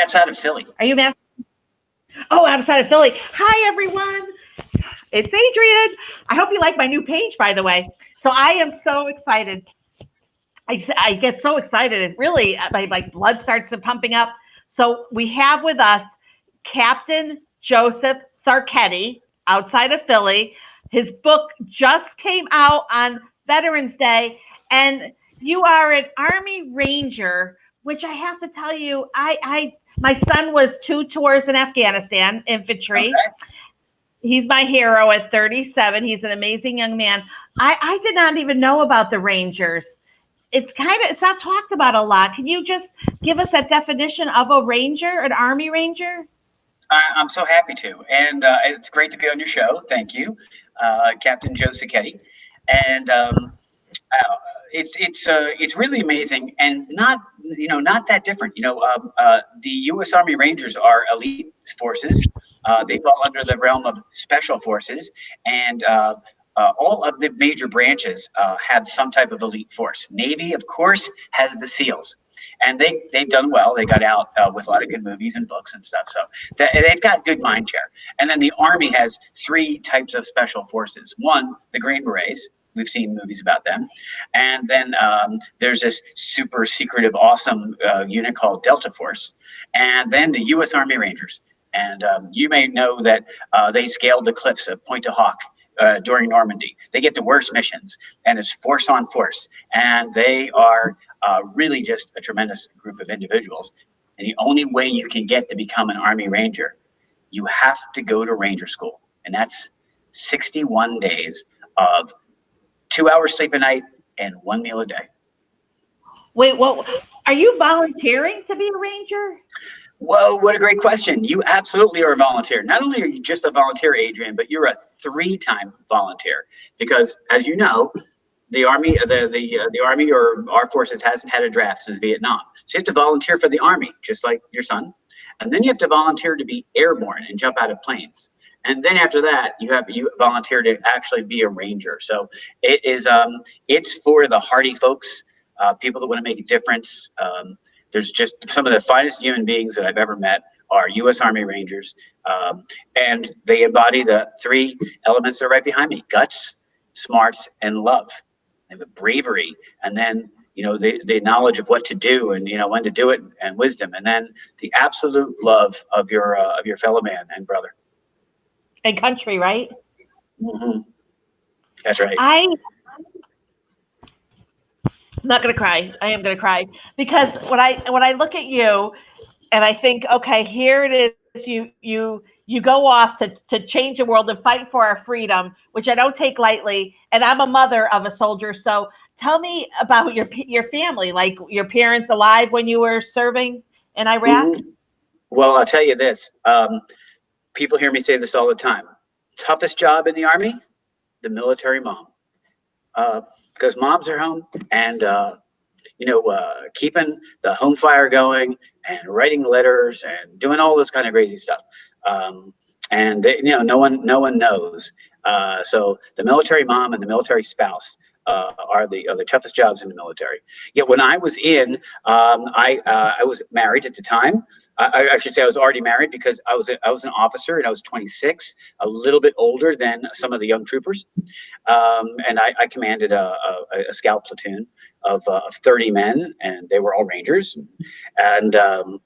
outside of Philly. Are you Mass? Oh, outside of Philly. Hi, everyone. It's Adrienne. I hope you like my new page, by the way. So I am so excited. I get so excited. It really, my blood starts pumping up. So we have with us Captain Joe Sacchetti, outside of Philly. His book just came out on Veterans Day, and you are an Army Ranger, which I have to tell you, my son was 2 tours in Afghanistan, infantry. Okay. He's my hero at 37. He's an amazing young man. I did not even know about the Rangers. It's not talked about a lot. Can you just give us a definition of a Ranger, an Army Ranger? I'm so happy to, and it's great to be on your show. Thank you, Captain Joe Sacchetti, and it's really amazing, and not that different. The U.S. Army Rangers are elite forces. They fall under the realm of special forces, and all of the major branches have some type of elite force. Navy, of course, has the SEALs. And they've done well. They got out with a lot of good movies and books and stuff. So they've got good mind share. And then the Army has 3 types of special forces. One, the Green Berets. We've seen movies about them. And then there's this super secretive, awesome unit called Delta Force. And then the U.S. Army Rangers. And you may know that they scaled the cliffs of Pointe du Hoc during Normandy. They get the worst missions, and it's force on force. And they are really just a tremendous group of individuals. And the only way you can get to become an Army Ranger, you have to go to Ranger School. And that's 61 days of 2 hours sleep a night and 1 meal a day. Wait, well, are you volunteering to be a Ranger? Whoa, what a great question. You absolutely are a volunteer. Not only are you just a volunteer, Adrienne, but you're a 3-time volunteer. Because as you know, the Army, the Army or our forces hasn't had a draft since Vietnam. So you have to volunteer for the Army, just like your son. And then you have to volunteer to be airborne and jump out of planes. And then after that, you volunteer to actually be a Ranger. So it is it's for the hardy folks, people that want to make a difference. There's just some of the finest human beings that I've ever met are U.S. Army Rangers, and they embody the 3 elements that are right behind me: guts, smarts, and love. And the bravery, and then the knowledge of what to do, and when to do it, and wisdom, and then the absolute love of your fellow man and brother and country, right? Mm-hmm. That's right. I'm not going to cry. I am going to cry because when I look at you and I think, okay, here it is. You go off to change the world and fight for our freedom, which I don't take lightly. And I'm a mother of a soldier. So tell me about your family, like your parents alive when you were serving in Iraq. Mm-hmm. Well, I'll tell you this. People hear me say this all the time. Toughest job in the Army, the military mom. Because moms are home and, keeping the home fire going and writing letters and doing all this kind of crazy stuff. And no one knows. So the military mom and the military spouse are the toughest jobs in the military. Yet when I was in, I was married at the time. I should say I was already married because I was an officer and I was 26, a little bit older than some of the young troopers. And I commanded a scout platoon of 30 men, and they were all Rangers. And the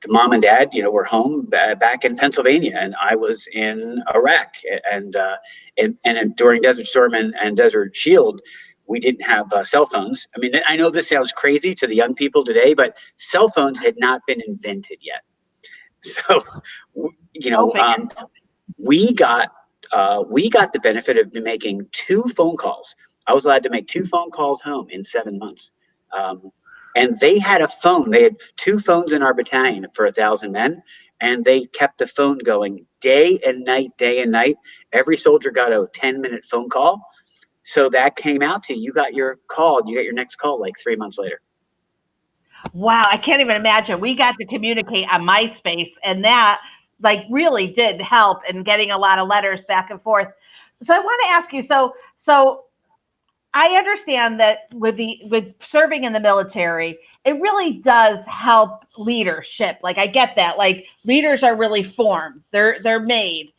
mom and dad, were home back in Pennsylvania, and I was in Iraq. And during Desert Storm and Desert Shield, we didn't have cell phones. I mean, I know this sounds crazy to the young people today, but cell phones had not been invented yet. So, we got the benefit of making 2 phone calls. I was allowed to make 2 phone calls home in 7 months. And they had a phone. They had 2 phones in our battalion for 1,000 men, and they kept the phone going day and night. Every soldier got a 10-minute phone call. So that came out to you got your next call like 3 months later. Wow, I can't even imagine. We got to communicate on MySpace, and that really did help in getting a lot of letters back and forth. So I want to ask you, so I understand that with serving in the military it really does help leadership. Like I get that. Like leaders are really formed. They're made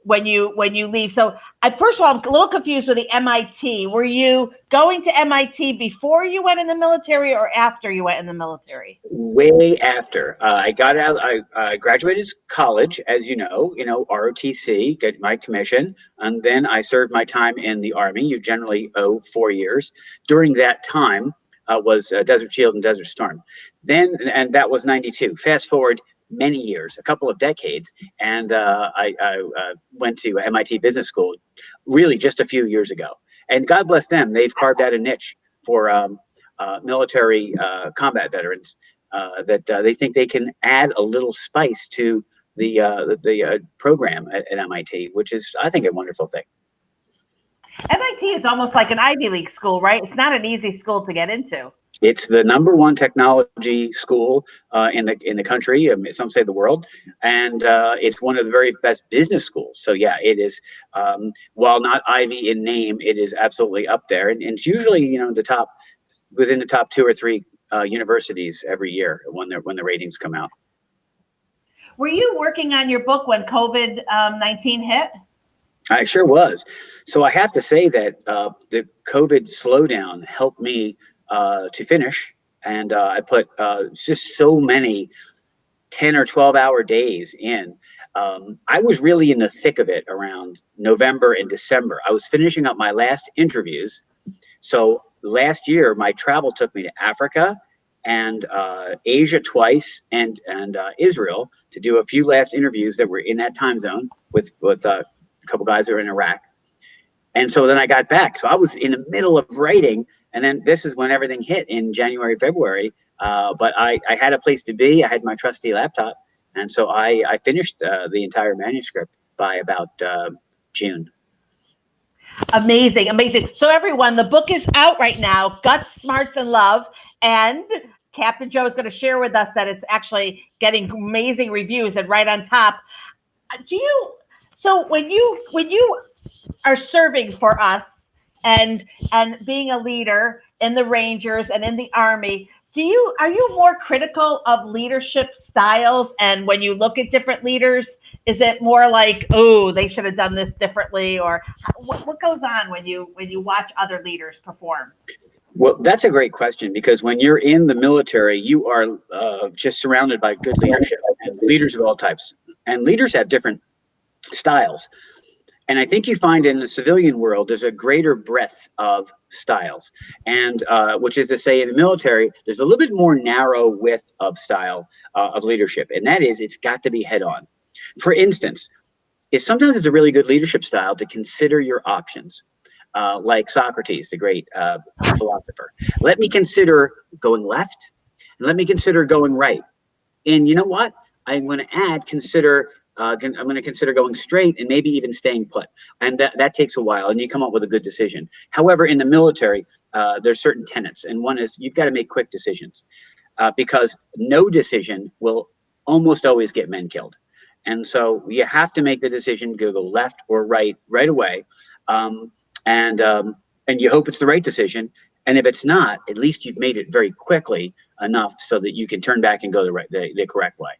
when you leave. So first of all, I'm a little confused with the MIT. Were you going to MIT before you went in the military or after you went in the military? Way after I got out, I graduated college, as you know, ROTC, get my commission, and then I served my time in the Army. You generally owe 4 years. During that time was Desert Shield and Desert Storm. And that was 92. Fast forward many years, a couple of decades, and I went to MIT Business School really just a few years ago. And God bless them, they've carved out a niche for military combat veterans that they think they can add a little spice to the program at MIT, which is, I think, a wonderful thing. MIT is almost like an Ivy League school, right? It's not an easy school to get into. It's the #1 technology school in the country. Some say the world, and it's one of the very best business schools. So yeah, it is. While not Ivy in name, it is absolutely up there, and it's usually within the top 2 or 3 universities every year when the ratings come out. Were you working on your book when COVID-19 hit? I sure was. So I have to say that the COVID slowdown helped me to finish, and I put just so many 10 or 12-hour days in. I was really in the thick of it around November and December. I was finishing up my last interviews. So last year, my travel took me to Africa and Asia twice, and Israel to do a few last interviews that were in that time zone with a couple guys that are in Iraq. And so then I got back. So I was in the middle of writing, and then this is when everything hit in January, February. But I had a place to be. I had my trusty laptop, and so I finished the entire manuscript by about June. Amazing, amazing. So everyone, the book is out right now, Guts, Smarts, and Love. And Captain Joe is going to share with us that it's actually getting amazing reviews. And right on top, so when you are serving for us and being a leader in the Rangers and in the Army, are you more critical of leadership styles? And when you look at different leaders, is it more like, oh, they should have done this differently? Or what goes on when you watch other leaders perform? Well, that's a great question, because when you're in the military, you are just surrounded by good leadership and leaders of all types. And leaders have different styles. And I think you find in the civilian world, there's a greater breadth of styles. And which is to say, in the military, there's a little bit more narrow width of style of leadership. And that is, it's got to be head on. For instance, sometimes it's a really good leadership style to consider your options. Like Socrates, the great philosopher. Let me consider going left, and let me consider going right. And you know what? I'm going to add I'm going to consider going straight and maybe even staying put. And that takes a while, and you come up with a good decision. However, in the military, there's certain tenets, and one is you've got to make quick decisions because no decision will almost always get men killed. And so you have to make the decision to go left or right away. And you hope it's the right decision. And if it's not, at least you've made it very quickly enough so that you can turn back and go the correct way.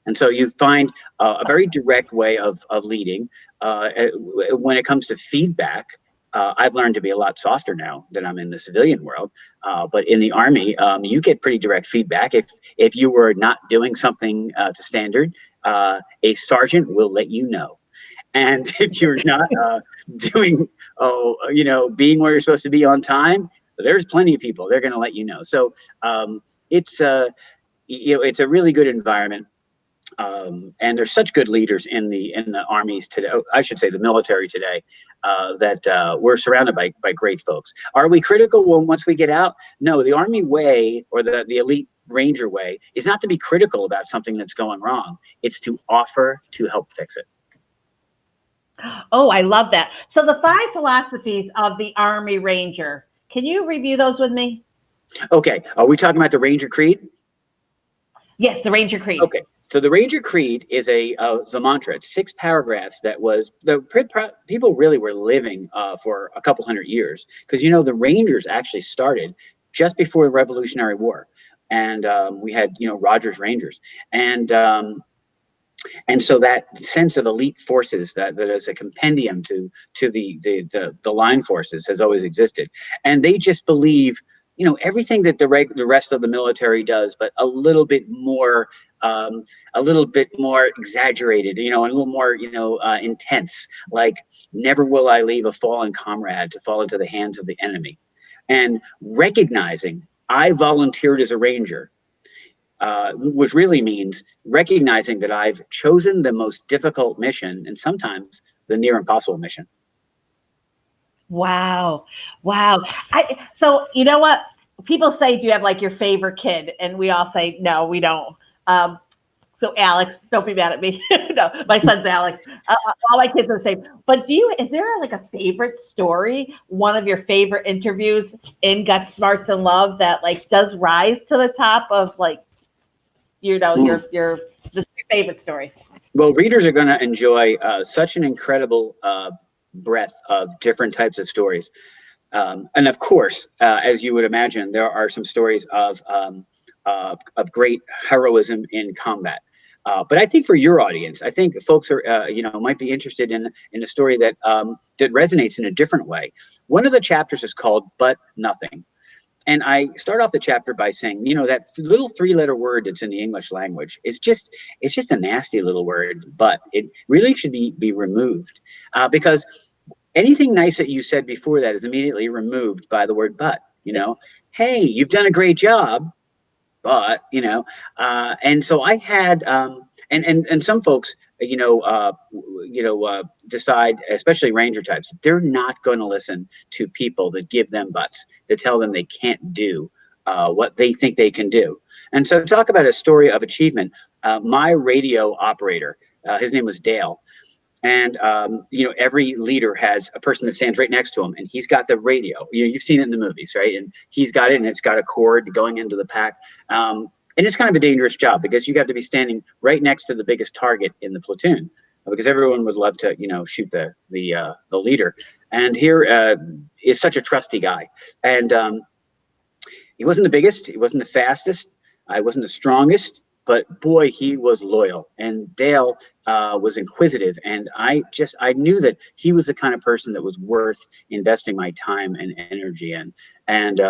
And so you find a very direct way of leading. When it comes to feedback, I've learned to be a lot softer now that I'm in the civilian world. But in the Army, you get pretty direct feedback. If you were not doing something to standard, a sergeant will let you know. And if you're not doing, being where you're supposed to be on time, there's plenty of people. They're going to let you know. So it's a really good environment. And there's such good leaders in the armies today. I should say the military today, that we're surrounded by great folks. Are we critical once we get out? No, the Army way, or the elite Ranger way, is not to be critical about something that's going wrong. It's to offer to help fix it. Oh, I love that. So the 5 philosophies of the Army Ranger, can you review those with me? Okay. Are we talking about the Ranger Creed? Yes, the Ranger Creed. Okay. So the Ranger Creed is a mantra. It's 6 paragraphs that people really were living for a couple hundred years, because the Rangers actually started just before the Revolutionary War. And we had, Rogers Rangers. And so that sense of elite forces that is a compendium to the line forces has always existed. And they just believe, everything that the rest of the military does, but a little bit more exaggerated, and a little more, intense. Like, never will I leave a fallen comrade to fall into the hands of the enemy. And recognizing I volunteered as a ranger, which really means recognizing that I've chosen the most difficult mission and sometimes the near impossible mission. Wow. Wow. So you know what? People say, do you have like your favorite kid? And we all say, no, we don't. So Alex, don't be mad at me. No, my son's Alex. All my kids are the same. But is there like a favorite story, one of your favorite interviews in Guts, Smarts, and Love that like does rise to the top of like, your favorite story? Well, readers are going to enjoy such an incredible breadth of different types of stories. And of course, as you would imagine, there are some stories of great heroism in combat. But I think for your audience, I think folks are, might be interested in a story that resonates in a different way. One of the chapters is called "But Nothing." And I start off the chapter by saying, that little 3-letter word that's in the English language it's just a nasty little word, but it really should be removed, because anything nice that you said before that is immediately removed by the word "but." Hey, you've done a great job, but and so I had and some folks decide, especially ranger types, they're not going to listen to people that give them buts, that tell them they can't do what they think they can do. And so, talk about a story of achievement. My radio operator, his name was Dale. And, every leader has a person that stands right next to him, and he's got the radio. You've seen it in the movies, right? And he's got it, and it's got a cord going into the pack. And it's kind of a dangerous job because you have to be standing right next to the biggest target in the platoon, because everyone would love to, shoot the leader. And here is such a trusty guy. And he wasn't the biggest, he wasn't the fastest, I wasn't the strongest, but boy, he was loyal. And Dale was inquisitive, and I knew that he was the kind of person that was worth investing my time and energy in. And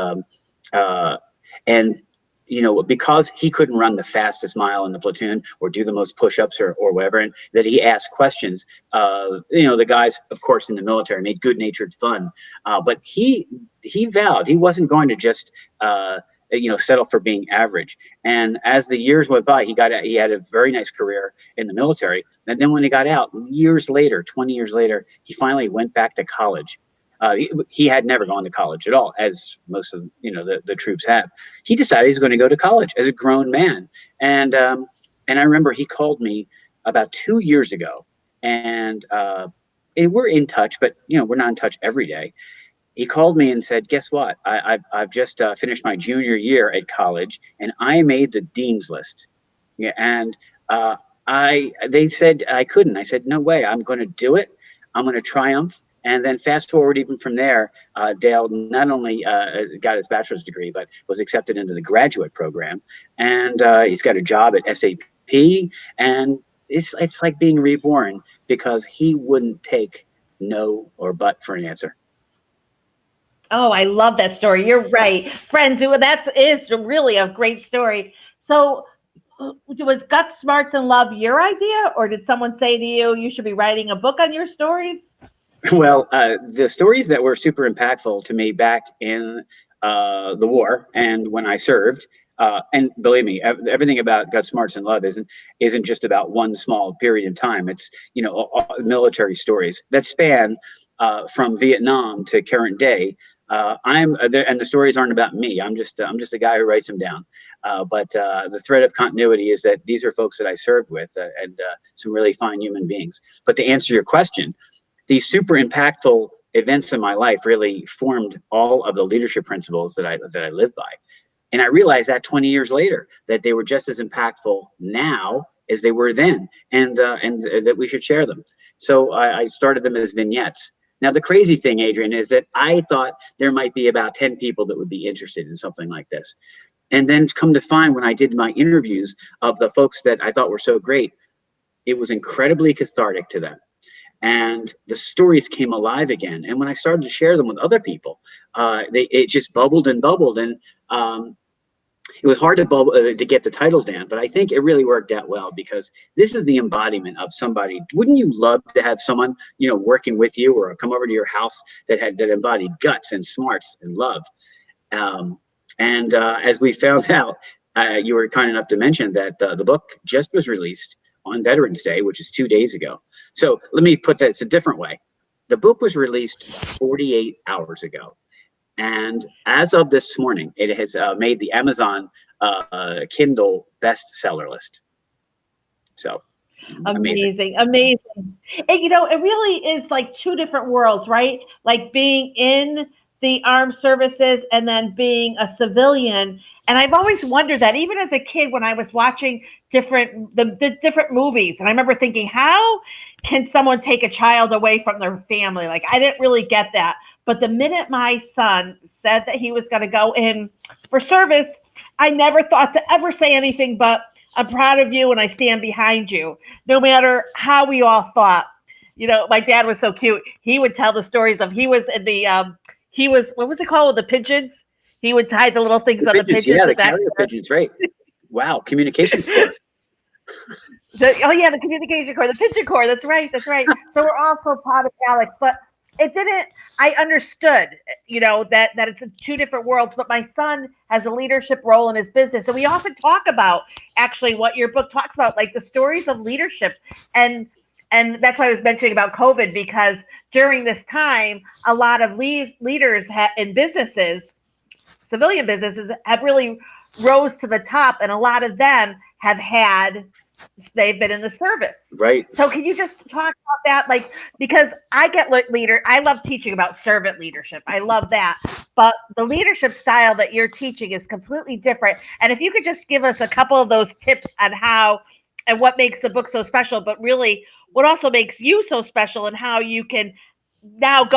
because he couldn't run the fastest mile in the platoon or do the most push-ups or whatever, and that he asked questions, the guys, of course, in the military made good-natured fun, but he vowed he wasn't going to just settle for being average. And as the years went by, he had a very nice career in the military. And then when he got out, 20 years later, he finally went back to college. He had never gone to college at all, as most of the troops have. He decided he's going to go to college as a grown man. And I remember he called me about 2 years ago, and we're in touch, but we're not in touch every day. He called me and said, "Guess what? I've just finished my junior year at college, and I made the dean's list." Yeah, and they said I couldn't. I said, "No way! I'm going to do it. I'm going to triumph." And then fast forward even from there, Dale not only got his bachelor's degree, but was accepted into the graduate program, and he's got a job at SAP. And it's like being reborn, because he wouldn't take no or but for an answer. Oh, I love that story. You're right. Friends, that is really a great story. So was Guts, Smarts, and Love your idea, or did someone say to you, you should be writing a book on your stories? Well, the stories that were super impactful to me back in the war and when I served, and believe me, everything about Guts, Smarts, and Love isn't just about one small period in time. It's military stories that span from Vietnam to current day. And the stories aren't about me. I'm just a guy who writes them down. But the thread of continuity is that these are folks that I served with, and some really fine human beings. But to answer your question, these super impactful events in my life really formed all of the leadership principles that I live by. And I realized that 20 years later, that they were just as impactful now as they were then, and that we should share them. So I started them as vignettes. Now, the crazy thing, Adrienne, is that I thought there might be about 10 people that would be interested in something like this. And then come to find, when I did my interviews of the folks that I thought were so great, it was incredibly cathartic to them. And the stories came alive again. And when I started to share them with other people, it just bubbled and bubbled. And it was hard to get the title down, but I think it really worked out well, because this is the embodiment of somebody. Wouldn't you love to have someone, working with you or come over to your house that embodied guts and smarts and love? As we found out, you were kind enough to mention that the book just was released on Veterans Day, which is 2 days ago. So let me put that a different way. The book was released 48 hours ago. And as of this morning, it has made the Amazon Kindle bestseller list. So amazing. And it really is like two different worlds, right? Like being in the armed services and then being a civilian. And I've always wondered that, even as a kid, when I was watching the different movies, and I remember thinking, how can someone take a child away from their family? Like, I didn't really get that. But the minute my son said that he was going to go in for service, I never thought to ever say anything but, I'm proud of you and I stand behind you, no matter how we all thought. My dad was so cute. He would tell the stories of, he was in the, what was it called with the pigeons? He would tie the little things on the pigeons. Yeah, the carrier pigeons, right. Wow, communication corps. The communication corps, the pigeon corps. That's right. So we're also proud of Alex, but I understood, that it's two different worlds, but my son has a leadership role in his business. And we often talk about actually what your book talks about, like the stories of leadership. And that's why I was mentioning about COVID, because during this time, a lot of leaders in businesses, civilian businesses, have really rose to the top. And a lot of them they've been in the service. Right. So can you just talk about that? Like, because I love teaching about servant leadership. I love that. But the leadership style that you're teaching is completely different. And if you could just give us a couple of those tips on how and what makes the book so special, but really what also makes you so special, and how you can now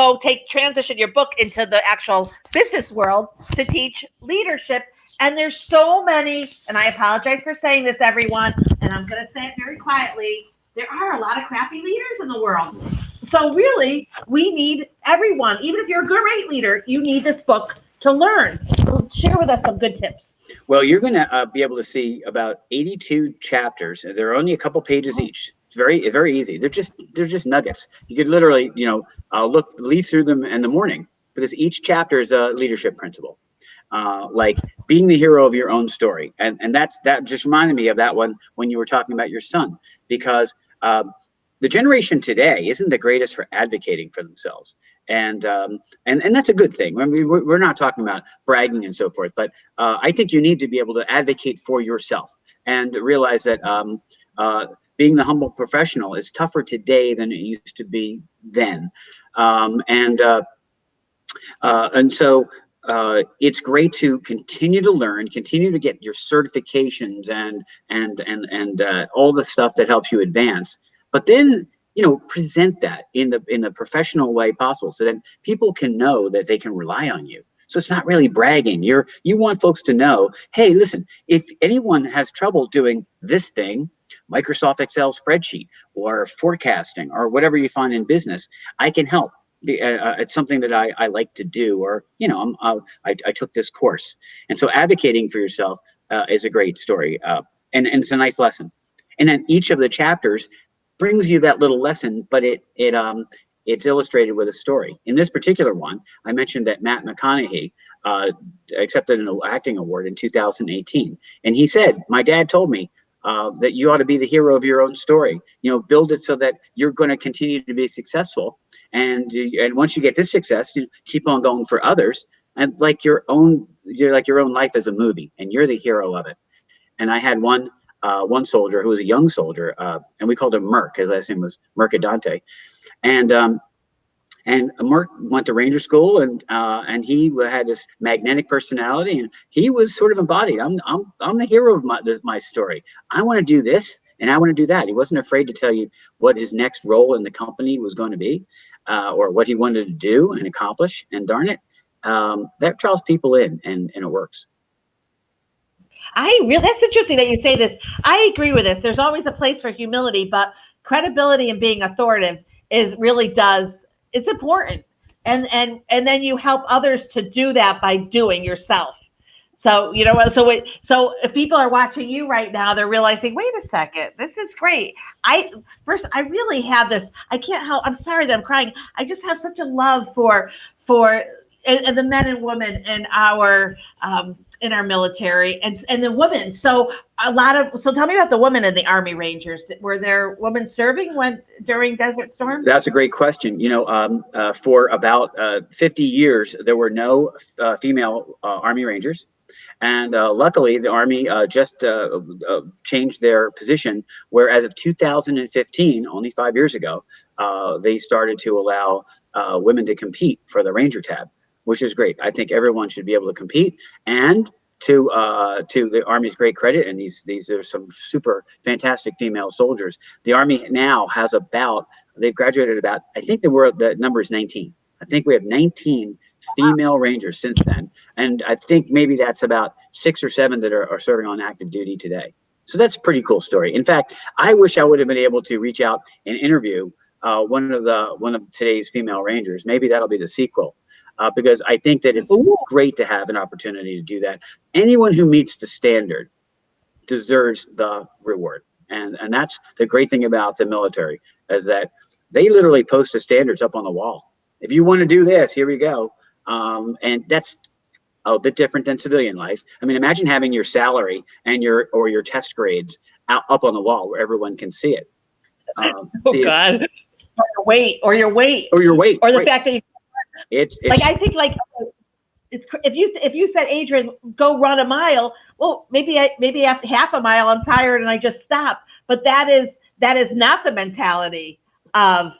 transition your book into the actual business world to teach leadership. And there's so many, and I apologize for saying this, everyone, and I'm going to say it very quietly, there are a lot of crappy leaders in the world. So really, we need everyone. Even if you're a great leader, you need this book to learn. So share with us some good tips. Well, you're going to be able to see about 82 chapters. They're only a couple pages each. It's very, very easy. They're just nuggets. You could literally, leaf through them in the morning, because each chapter is a leadership principle. Like being the hero of your own story. And that just reminded me of that one when you were talking about your son, because the generation today isn't the greatest for advocating for themselves. And that's a good thing. I mean, we're not talking about bragging and so forth, but I think you need to be able to advocate for yourself and realize that being the humble professional is tougher today than it used to be then. So it's great to continue to learn, continue to get your certifications and all the stuff that helps you advance. But then, present that in the professional way possible, so that people can know that they can rely on you. So it's not really bragging. You want folks to know, hey, listen, if anyone has trouble doing this thing, Microsoft Excel spreadsheet or forecasting or whatever you find in business, I can help. It's something that I like to do, or I took this course. And so advocating for yourself is a great story, and it's a nice lesson. And then each of the chapters brings you that little lesson, but it's illustrated with a story. In this particular one, I mentioned that Matt McConaughey accepted an acting award in 2018, and he said, "My dad told me that you ought to be the hero of your own story. Build it so that you're going to continue to be successful, and once you get this success, you keep on going for others, and your own life as a movie, and you're the hero of it." And I had one soldier who was a young soldier, and we called him Merc. His last name was Mercadante, and And Mark went to Ranger School, and he had this magnetic personality, and he was sort of embodied. I'm the hero of my story. I want to do this, and I want to do that. He wasn't afraid to tell you what his next role in the company was going to be, or what he wanted to do and accomplish. And darn it, that draws people in, and it works. That's interesting that you say this. I agree with this. There's always a place for humility, but credibility and being authoritative it's important. And then you help others to do that by doing yourself. So, so if people are watching you right now, they're realizing, wait a second, this is great. I really have this, I can't help, I'm sorry that I'm crying. I just have such a love for and the men and women in our military and the women. So tell me about the women in the Army Rangers. Were there women serving during Desert Storm? That's a great question. For about 50 years, there were no female Army Rangers. And luckily, the Army just changed their position, where as of 2015, only 5 years ago, they started to allow women to compete for the Ranger tab, which is great. I think everyone should be able to compete. And to the Army's great credit, and these are some super fantastic female soldiers. The Army now has they've graduated about, I think the number is 19. I think we have 19 female Rangers since then. And I think maybe that's about 6 or 7 that are serving on active duty today. So that's a pretty cool story. In fact, I wish I would have been able to reach out and interview one of today's female Rangers. Maybe that'll be the sequel. Because I think that it's great to have an opportunity to do that. Anyone who meets the standard deserves the reward. And that's the great thing about the military, is that they literally post the standards up on the wall. If you want to do this, here we go. And that's a bit different than civilian life. I mean, imagine having your salary and your test grades up on the wall where everyone can see it. God. Or your weight. Or the fact that it's like, I think, like, it's if you said, Adrienne, go run a mile, well, maybe after half a mile I'm tired and I just stop. But that is not the mentality of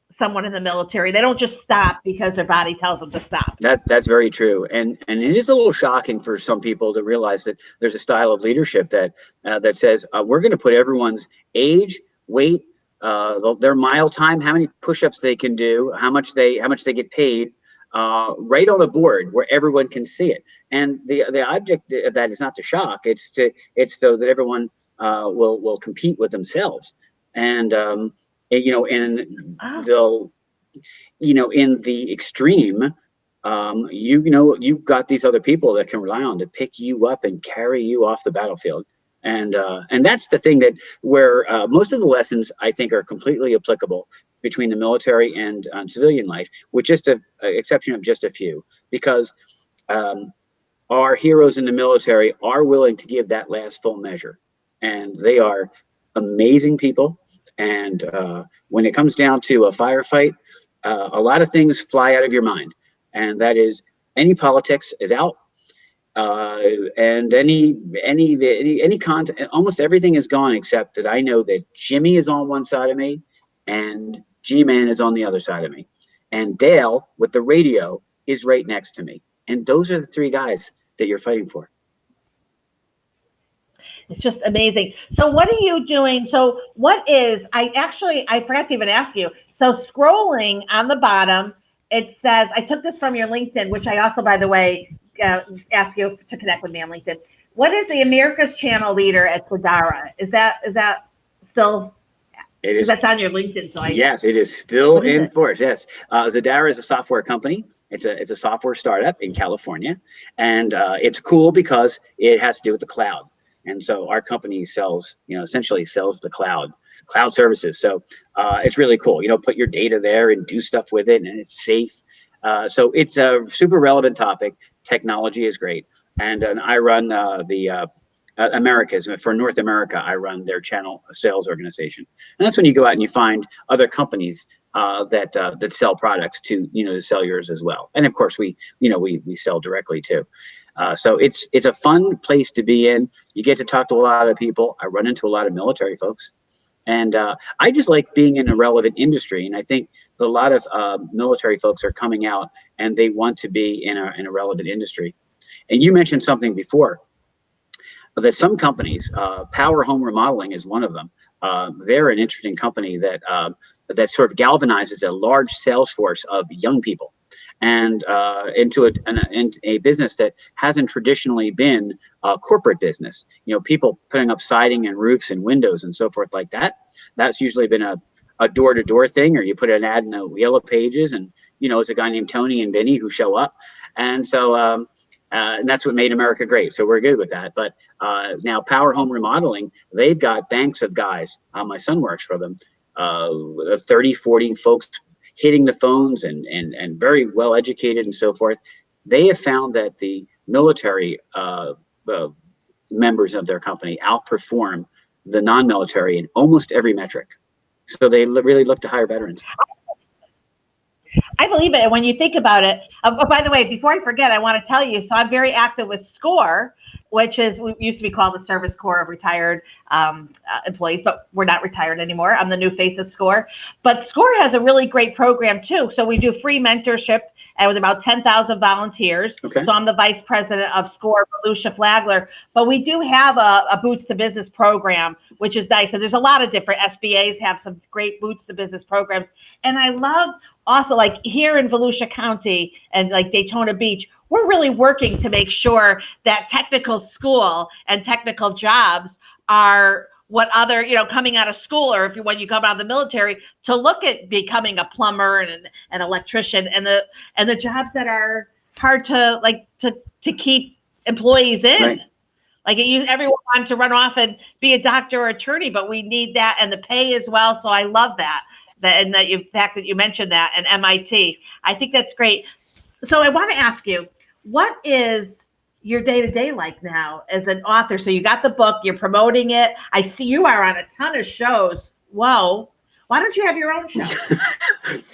someone in the military. They don't just stop because their body tells them to stop. That's very true. And it is a little shocking for some people to realize that there's a style of leadership that says we're going to put everyone's age, weight, their mile time, how many push-ups they can do, how much they get paid, right on the board where everyone can see it. And the object of that is not to shock; it's so that everyone will compete with themselves. And they'll, in the extreme, you've got these other people that can rely on to pick you up and carry you off the battlefield. And that's the thing where most of the lessons, I think, are completely applicable between the military and civilian life, with just an exception of just a few, because our heroes in the military are willing to give that last full measure, and they are amazing people. And when it comes down to a firefight, a lot of things fly out of your mind, and that is any politics is out. And any content, almost everything is gone, except that I know that Jimmy is on one side of me and G-Man is on the other side of me. And Dale with the radio is right next to me. And those are the 3 guys that you're fighting for. It's just amazing. So what are you doing? So I forgot to even ask you. So scrolling on the bottom, it says, I took this from your LinkedIn, which I also, by the way, ask you to connect with me on LinkedIn. What is the America's Channel leader at Zadara? Is that still? It is. That's on your LinkedIn. So yes, it is still in force. Yes, Zadara is a software company. It's a software startup in California, and it's cool because it has to do with the cloud. And so our company essentially sells the cloud services. So it's really cool. Put your data there and do stuff with it, and it's safe. So it's a super relevant topic. Technology is great. And I run the Americas. For North America, I run their channel sales organization. And that's when you go out and you find other companies that sell products to sell yours as well. And of course, we sell directly too. So it's a fun place to be in. You get to talk to a lot of people. I run into a lot of military folks. And I just like being in a relevant industry. And I think a lot of military folks are coming out and they want to be in a relevant industry. And you mentioned something before that some companies, Power Home Remodeling is one of them. They're an interesting company that that sort of galvanizes a large sales force of young people and into a business that hasn't traditionally been a corporate business. You know, people putting up siding and roofs and windows and so forth like that. That's usually been a door-to-door thing, or you put an ad in the Yellow Pages, and you know it's a guy named Tony and Vinny who show up, and so and that's what made America great. So we're good with that. But now Power Home Remodeling, they've got banks of guys. My son works for them, 30, 40 folks hitting the phones and very well educated and so forth. They have found that the military members of their company outperform the non-military in almost every metric. So they really look to hire veterans. I believe it. And when you think about it, oh, by the way, before I forget, I want to tell you, so I'm very active with SCORE, which is, we used to be called the Service Corps of Retired Employees, but we're not retired anymore. I'm the new face of SCORE. But SCORE has a really great program too. So we do free mentorship and with about 10,000 volunteers. Okay. So I'm the vice president of SCORE, Lucia Flagler. But we do have a Boots to Business program, which is nice. And there's a lot of different SBAs have some great Boots to Business programs. And I love also, like here in Volusia County and like Daytona Beach, we're really working to make sure that technical school and technical jobs are what other, you know, coming out of school, or if you, when you come out of the military, to look at becoming a plumber and an electrician, and the jobs that are hard to to keep employees in. Right. Like everyone wants to run off and be a doctor or attorney, but we need that, and the pay as well. So I love that. And that you, fact that you mentioned that, and MIT, I think that's great. So I want to ask you, what is your day-to-day like now as an author? So you got the book, you're promoting it. I see you are on a ton of shows. Whoa. Why don't you have your own show?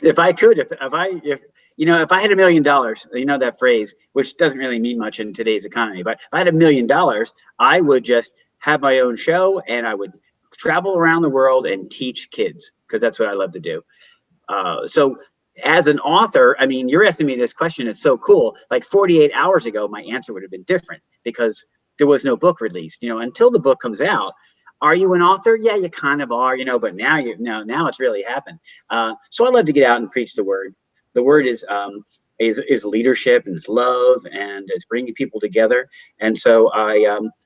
If I could, if you know, if I had $1 million, you know that phrase, which doesn't really mean much in today's economy, but if I had $1 million, I would just have my own show and I would travel around the world and teach kids, because that's what I love to do. So as an author, I mean, you're asking me this question. It's so cool. Like 48 hours ago, my answer would have been different because there was no book released. You know, until the book comes out, are you an author? Yeah, you kind of are, you know, but now now it's really happened. So I love to get out and preach the word. The word is leadership, and it's love, and it's bringing people together. And so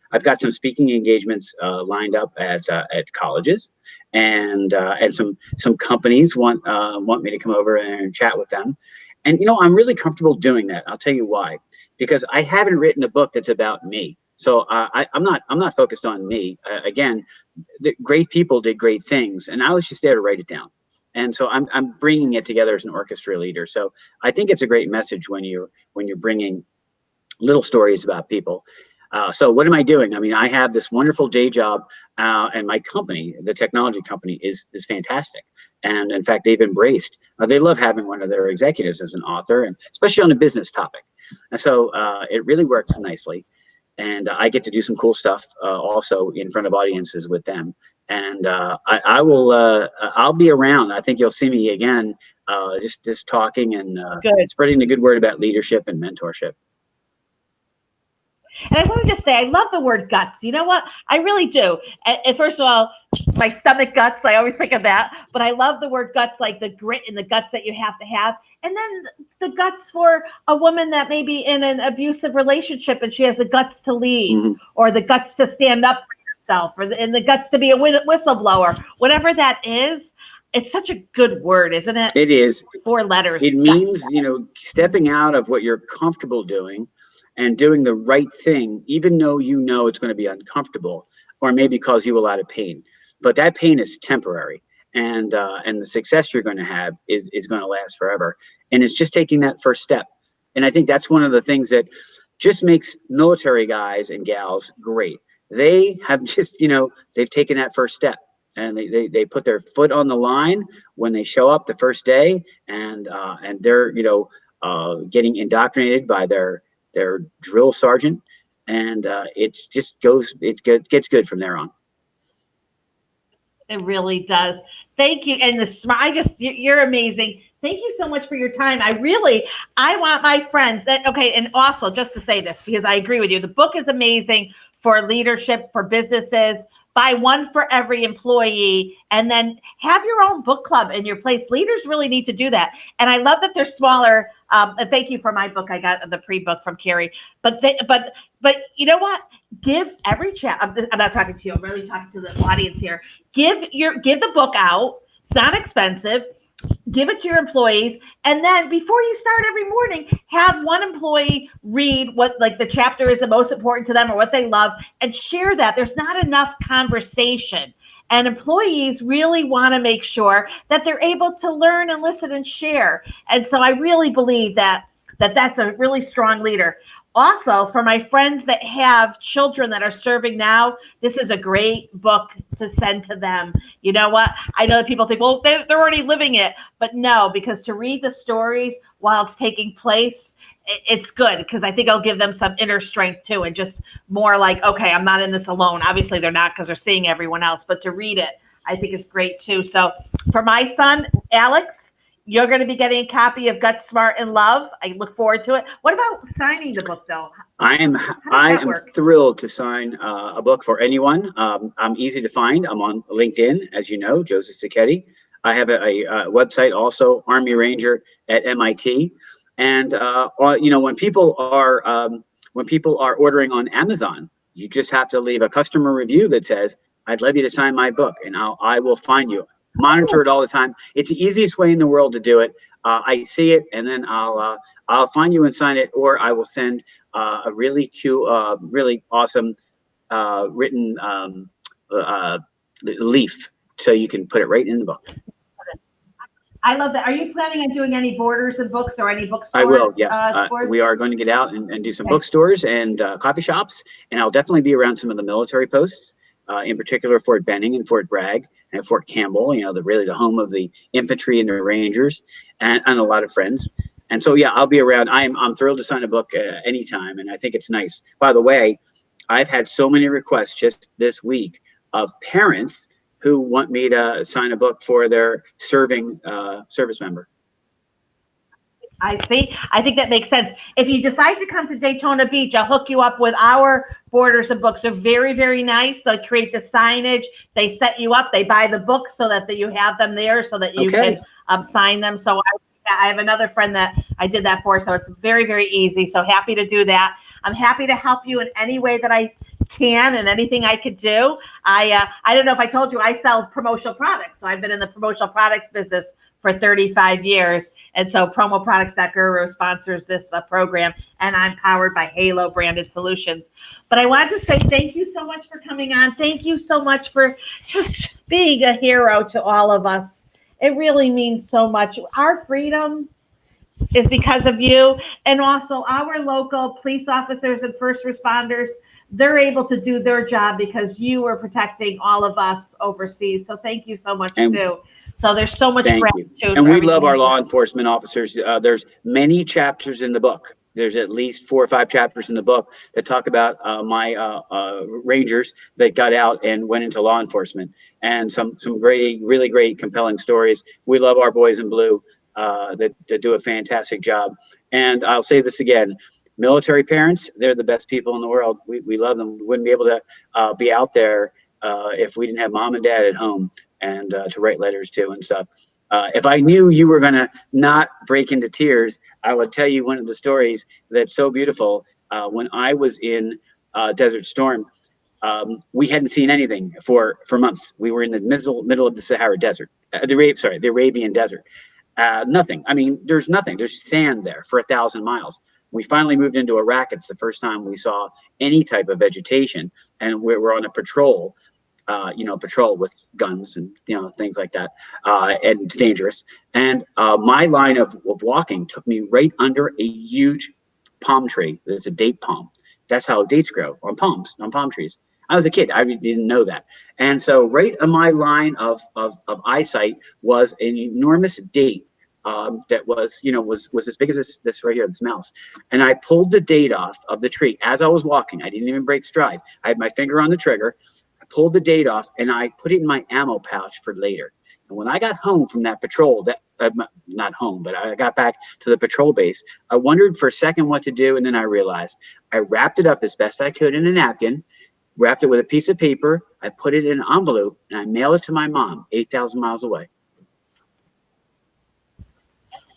I've got some speaking engagements lined up at colleges, and some companies want me to come over and chat with them. And you know, I'm really comfortable doing that. I'll tell you why. Because I haven't written a book that's about me. So I'm not focused on me. Again, great people did great things, and I was just there to write it down. And so I'm bringing it together as an orchestra leader. So I think it's a great message when you're bringing little stories about people. So what am I doing? I mean, I have this wonderful day job, and my company, the technology company, is fantastic. And in fact, they've embraced. They love having one of their executives as an author, and especially on a business topic. And so it really works nicely. And I get to do some cool stuff also in front of audiences with them. And I'll be around. I think you'll see me again, just talking and spreading the good word about leadership and mentorship. And I want to just say, I love the word guts. You know what? I really do. And first of all, my stomach guts, I always think of that. But I love the word guts, like the grit and the guts that you have to have. And then the guts for a woman that may be in an abusive relationship and she has the guts to leave, or the guts to stand up for herself, and the guts to be a whistleblower. Whatever that is, it's such a good word, isn't it? It is. 4 letters. It means, you know, stepping out of what you're comfortable doing and doing the right thing, even though you know it's going to be uncomfortable or maybe cause you a lot of pain. But that pain is temporary, and the success you're going to have is going to last forever. And it's just taking that first step. And I think that's one of the things that just makes military guys and gals great. They have just, you know, they've taken that first step, and they put their foot on the line when they show up the first day, and they're, you know, getting indoctrinated by their drill sergeant, and it just gets good from there on. It really does. Thank you. And the smart, you're amazing. Thank you so much for your time. I want my friends okay. And also just to say this, because I agree with you, the book is amazing for leadership, for businesses. Buy one for every employee, and then have your own book club in your place. Leaders really need to do that. And I love that they're smaller. And thank you for my book. I got the pre-book from Carrie. But you know what? Give every chat. I'm not talking to you. I'm really talking to the audience here. Give the book out. It's not expensive. Give it to your employees, and then before you start every morning, have one employee read what like the chapter is the most important to them or what they love, and share that. There's not enough conversation, and employees really want to make sure that they're able to learn and listen and share. And so I really believe that's a really strong leader. Also, for my friends that have children that are serving now, this is a great book to send to them. You know what? I know that people think, well, they're already living it. But no, because to read the stories while it's taking place, it's good, because I think it'll give them some inner strength too, and just more like, okay, I'm not in this alone. Obviously, they're not, because they're seeing everyone else. But to read it, I think it's great too. So for my son, Alex, you're going to be getting a copy of Gut Smart and Love. I look forward to it. What about signing the book, though? I am thrilled to sign a book for anyone. I'm easy to find. I'm on LinkedIn, as you know, Joseph Sacchetti. I have a website also, Army Ranger at MIT. And when people are ordering on Amazon, you just have to leave a customer review that says, "I'd love you to sign my book," and I will find you. Monitor it all the time. It's the easiest way in the world to do it. I see it, and then I'll find you and sign it, or I will send a really cute, really awesome written leaf, so you can put it right in the book. I love that. Are you planning on doing any borders and books or any bookstores? I will, yes. We are going to get out and do some bookstores and coffee shops, and I'll definitely be around some of the military posts. In particular, Fort Benning and Fort Bragg and Fort Campbell, the home of the infantry and the Rangers, and a lot of friends. And so, yeah, I'll be around. I'm thrilled to sign a book anytime, and I think it's nice. By the way, I've had so many requests just this week of parents who want me to sign a book for their serving service member. I see. I think that makes sense. If you decide to come to Daytona Beach, I'll hook you up with our borders and books. They're very, very nice. They create the signage. They set you up. They buy the books so that you have them there so that you can sign them. So I have another friend that I did that for. So it's very, very easy. So happy to do that. I'm happy to help you in any way that I can and anything I could do. I don't know if I told you, I sell promotional products. So I've been in the promotional products business for 35 years. And so promoproducts.guru sponsors this program, and I'm powered by Halo Branded Solutions. But I wanted to say thank you so much for coming on. Thank you so much for just being a hero to all of us. It really means so much. Our freedom is because of you. And also our local police officers and first responders, they're able to do their job because you are protecting all of us overseas. So thank you so much too. So there's so much gratitude. And we love our law enforcement officers. There's many chapters in the book. There's at least 4 or 5 chapters in the book that talk about my Rangers that got out and went into law enforcement, and some great, really great, compelling stories. We love our boys in blue that do a fantastic job. And I'll say this again. Military parents, they're the best people in the world. We love them. We wouldn't be able to be out there if we didn't have mom and dad at home and to write letters to and stuff. If I knew you were going to not break into tears, I would tell you one of the stories that's so beautiful. When I was in Desert Storm, we hadn't seen anything for months. We were in the middle of the Sahara Desert, the Arabian Desert. Nothing. I mean, there's nothing. There's sand there for 1,000 miles. We finally moved into Iraq. It's the first time we saw any type of vegetation, and we're on a patrol. Patrol with guns and things like that, and it's dangerous. And my line of walking took me right under a huge palm tree. It's a date palm. That's how dates grow, on palm trees. I was a kid. I didn't know that. And so right on my line of eyesight was an enormous date that was as big as this right here, this mouse. And I pulled the date off of the tree as I was walking. I didn't even break stride. I had my finger on the trigger. I pulled the date off, and I put it in my ammo pouch for later. And when I got home from that patrol, not home, but I got back to the patrol base, I wondered for a second what to do, and then I realized I wrapped it up as best I could in a napkin, wrapped it with a piece of paper, I put it in an envelope, and I mailed it to my mom, 8,000 miles away.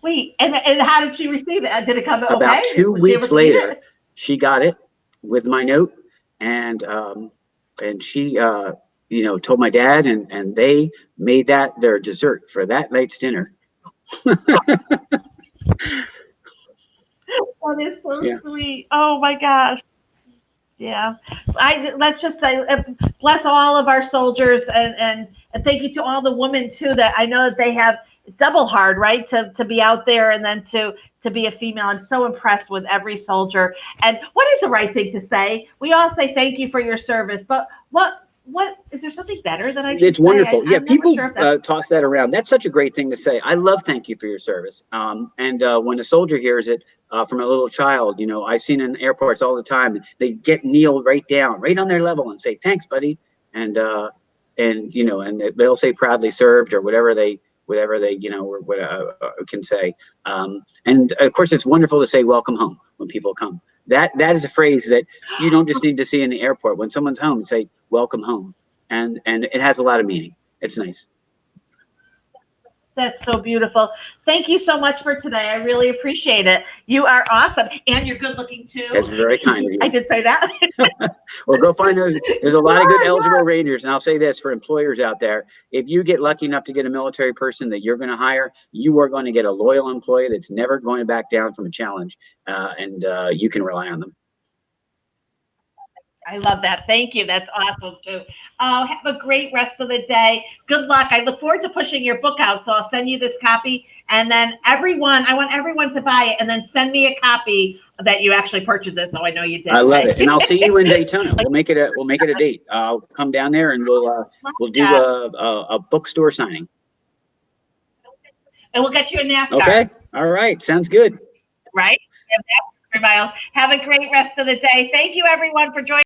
Wait, and how did she receive it? Did it come okay? About 2 weeks later, she got it with my note, and she told my dad, and they made that their dessert for that night's dinner. That is so sweet. Oh my gosh. Yeah. Let's just say bless all of our soldiers, and thank you to all the women too, that I know that they have double hard, right? To be out there, and then to be a female. I'm so impressed with every soldier. And what is the right thing to say? We all say thank you for your service, but what is there something better that I should say? It's wonderful. I'm people sure toss that around. That's such a great thing to say. I love thank you for your service. And when a soldier hears it from a little child, I've seen in airports all the time, they kneel right down, right on their level, and say, thanks, buddy. And they'll say proudly served, or whatever they can say. And of course, it's wonderful to say welcome home when people come. That is a phrase that you don't just need to see in the airport. When someone's home, say welcome home, and it has a lot of meaning. It's nice. That's so beautiful. Thank you so much for today. I really appreciate it. You are awesome, and you're good looking too. That's very kind of you. I did say that. Well, go find those. There's a lot of good eligible Rangers, and I'll say this for employers out there: if you get lucky enough to get a military person that you're going to hire, you are going to get a loyal employee that's never going to back down from a challenge, and you can rely on them. I love that. Thank you. That's awesome too. Have a great rest of the day. Good luck. I look forward to pushing your book out. So I'll send you this copy, and then I want everyone to buy it, and then send me a copy that you actually purchased it, so I know you did. I love it, and I'll see you in Daytona. We'll make it a date. I'll come down there, and we'll do a bookstore signing. And we'll get you a NASCAR. Okay. All right. Sounds good. Right. Miles. Have a great rest of the day. Thank you, everyone, for joining.